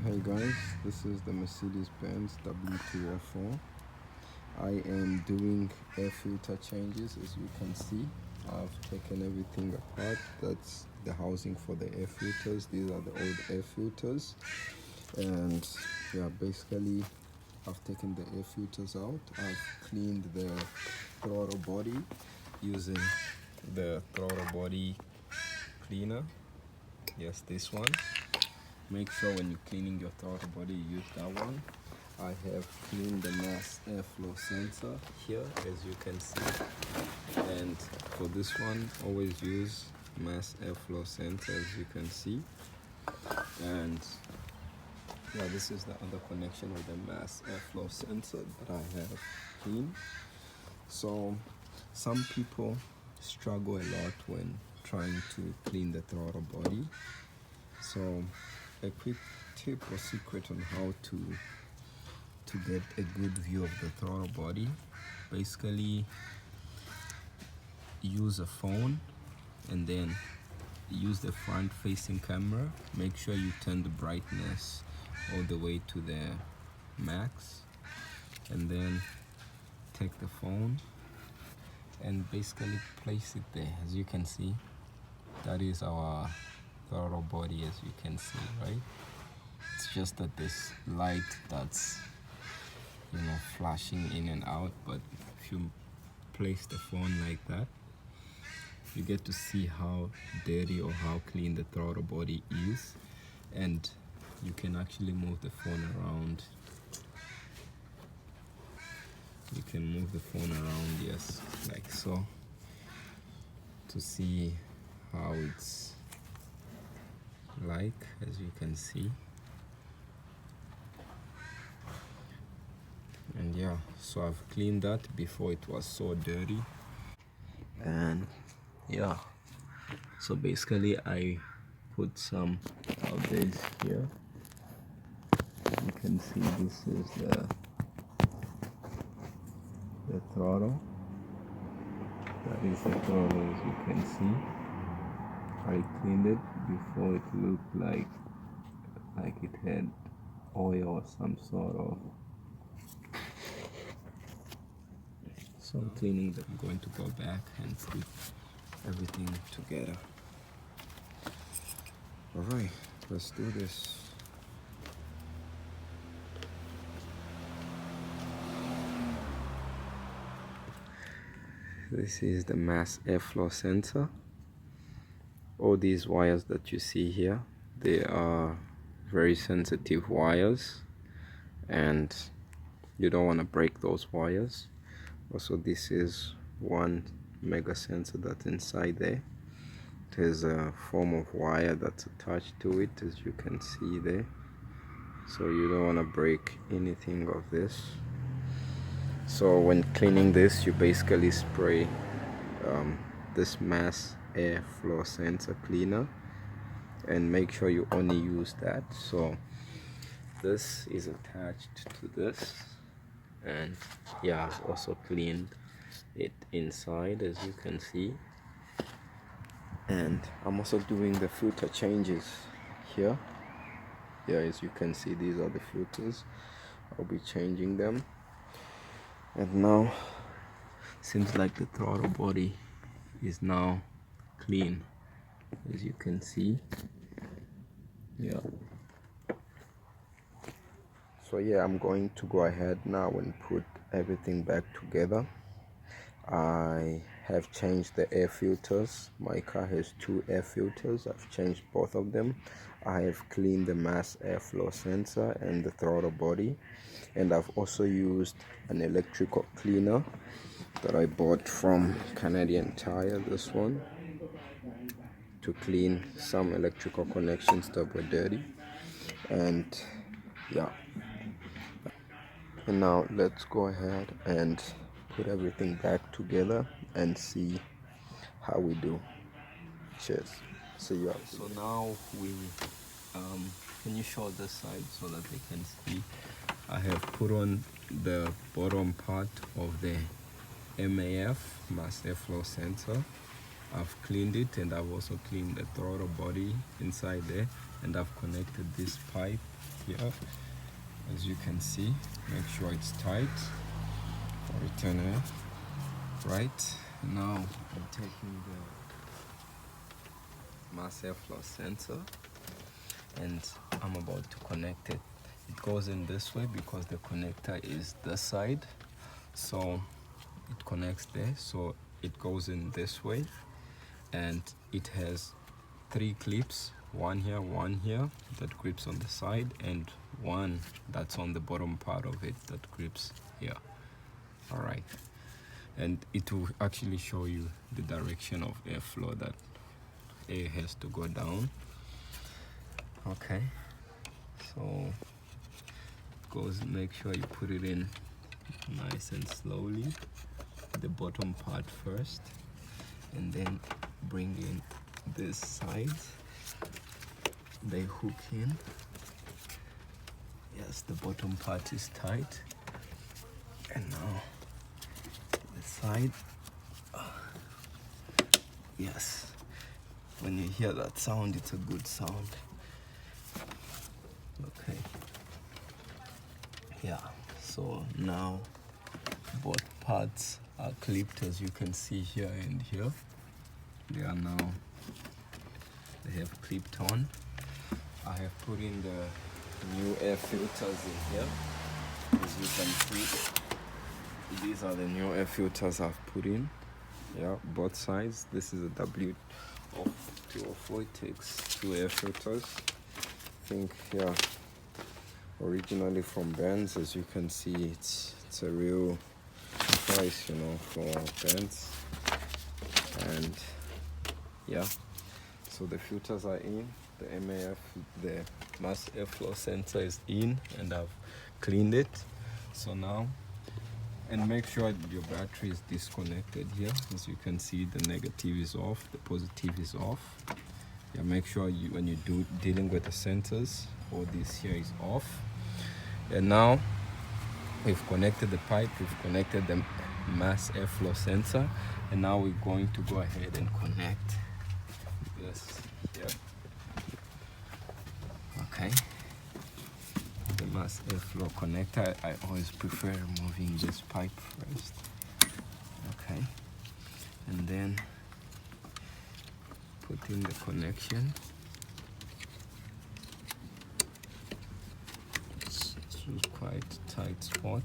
Hey guys, this is the Mercedes Benz W204. I am doing air filter changes. As you can see, I've taken everything apart. That's the housing for the air filters. These are the old air filters, and yeah, basically I've taken the air filters out. I've cleaned the throttle body using the throttle body cleaner. Yes, this one. Make sure when you're cleaning your throttle body, you use that one. I have cleaned the MAF airflow sensor here, as you can see. And for this one, always use MAF airflow sensor, as you can see. And yeah, this is the other connection with the MAF airflow sensor that I have cleaned. So some people struggle a lot when trying to clean the throttle body. So a quick tip or secret on how to get a good view of the throttle body: basically use a phone and then use the front facing camera. Make sure you turn the brightness all the way to the max, and then take the phone and basically place it there. As you can see, that is our throttle body, as you can see, right? It's just that this light that's flashing in and out, but if you place the phone like that, you get to see how dirty or how clean the throttle body is, and you can actually move the phone around. You can move the phone around, yes, like so, to see how it's like, as you can see. And yeah, so I've cleaned that before it was so dirty. And yeah, so basically I put some of this here. You can see this is the throttle. That is the throttle, as you can see. I cleaned it before. It looked like it had oil or some sort of. So I'm cleaning that. I'm going to go back and put everything together. Alright, let's do this. This is the MAF airflow sensor. All these wires that you see here, they are very sensitive wires, and you don't want to break those wires. Also, this is one mega sensor that's inside there. There's a form of wire that's attached to it, as you can see there. So you don't want to break anything of this. So when cleaning this, you basically spray this MAF airflow sensor cleaner, and make sure you only use that. So this is attached to this, and yeah, I've also cleaned it inside, as you can see. And I'm also doing the filter changes here. Yeah, as you can see, these are the filters. I'll be changing them. And now seems like the throttle body is now clean, as you can see. Yeah, so yeah, I'm going to go ahead now and put everything back together. I have changed the air filters. My car has 2 air filters. I've changed both of them. I have cleaned the MAF airflow sensor and the throttle body, and I've also used an electrical cleaner that I bought from Canadian Tire, this one, to clean some electrical connections that were dirty. And yeah, and now let's go ahead and put everything back together and see how we do. Cheers. See you. So now we can you show this side so that they can see? I have put on the bottom part of the MAF airflow sensor. I've cleaned it, and I've also cleaned the throttle body inside there, and I've connected this pipe here, as you can see. Make sure it's tight for return air. Right now I'm taking the MAF sensor and I'm about to connect it. It goes in this way because the connector is this side, so it connects there. So it goes in this way, and it has 3 clips, one here that grips on the side, and one that's on the bottom part of it that grips here. All right, and it will actually show you the direction of airflow, that air has to go down. Okay, so goes, make sure you put it in nice and slowly, the bottom part first, and then bring in this side. They hook in. Yes, the bottom part is tight, and now the side. Yes, when you hear that sound, it's a good sound. Okay, yeah, so now both parts are clipped, as you can see here and here. They have clipped on. I have put in the new air filters in here. As you can see, these are the new air filters I've put in. Yeah, both sides. This is a W204. It takes 2 air filters. I think, yeah, originally from Benz. As you can see, it's a real price, you know, for Benz. And yeah, so the filters are in, the MAF, the mass airflow sensor is in, and I've cleaned it. So now, and make sure your battery is disconnected here. As you can see, the negative is off, the positive is off. Yeah, make sure you, when you dealing with the sensors, all this here is off. And now we've connected the pipe, we've connected the mass airflow sensor, and now we're going to go ahead and connect this here. Okay, the mass airflow connector, I always prefer removing this pipe first. Okay, and then put in the connection. It's quite a tight spot.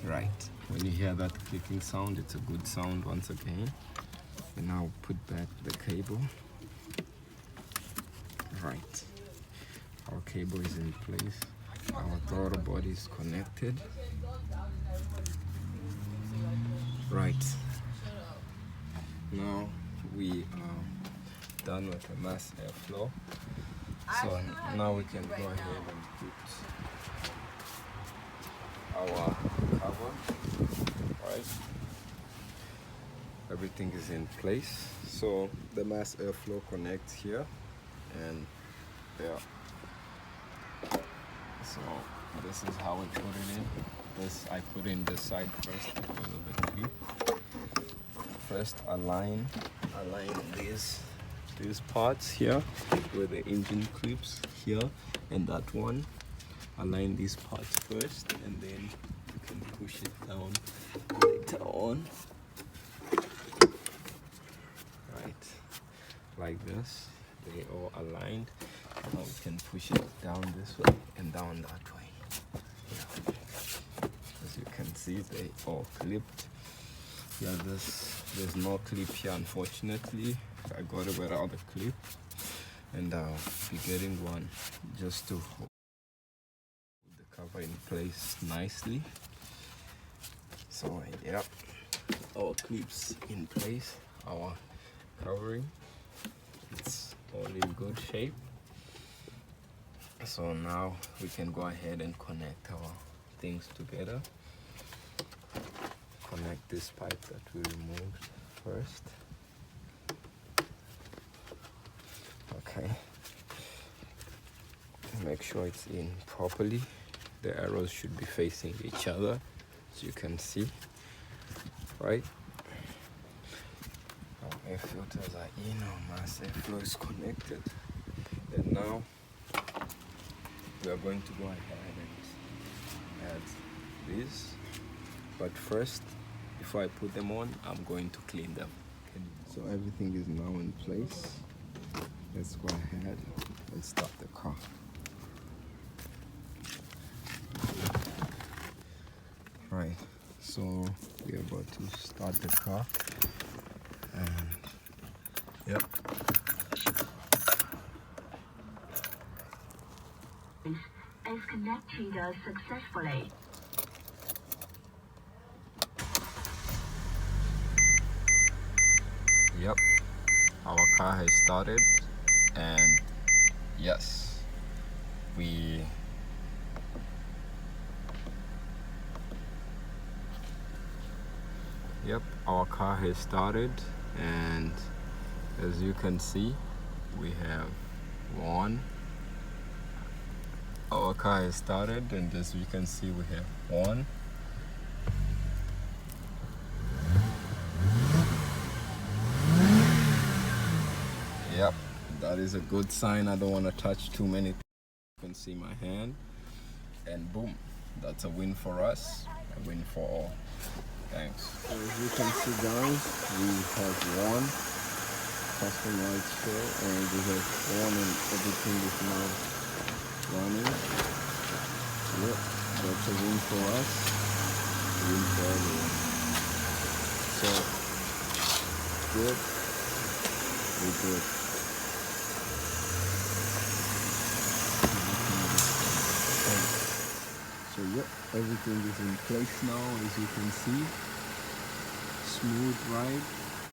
Right, when you hear that clicking sound, it's a good sound once again. And now put back the cable. Right, our cable is in place, our throttle body is connected. Right, now we are done with the mass airflow, so now we can go ahead and put our cover. Right, everything is in place. So the mass airflow connects here, and yeah, so this is how we put it in. This I put in this side first because of the clip. First align these parts here with the engine clips here, and that one. Align these parts first, and then you can push it down later on. Right, like this. They all aligned. Now we can push it down this way and down that way. Yeah. As you can see, they all clipped. Yeah, there's no clip here, unfortunately. I got it without the clip, and I'll be getting one just to hold the cover in place nicely. So yeah, our clips in place, our covering, it's all in good shape. So now we can go ahead and connect our things together. Connect this pipe that we removed first. Okay, make sure it's in properly. The arrows should be facing each other, as you can see. Right, our air filters are in, our mass airflow is connected, and now we are going to go ahead and add these, but first, before I put them on, I'm going to clean them. So everything is now in place. Let's go ahead and start the car. Right, so we're about to start the car, and yep. Is connected successfully. Yep, our car has started, and yes, our car has started, and as you can see, we have one. Our car has started, and as you can see, we have one. Yep, that is a good sign. I don't want to touch too many. You can see my hand, and boom, that's a win for us, a win for all. Thanks. So as you can see, guys, we have one customized show, and we have one, and everything is now running. Yep, that's a win for us, a win for everyone. So good, we're good. So yep, everything is in place now, as you can see. Smooth ride.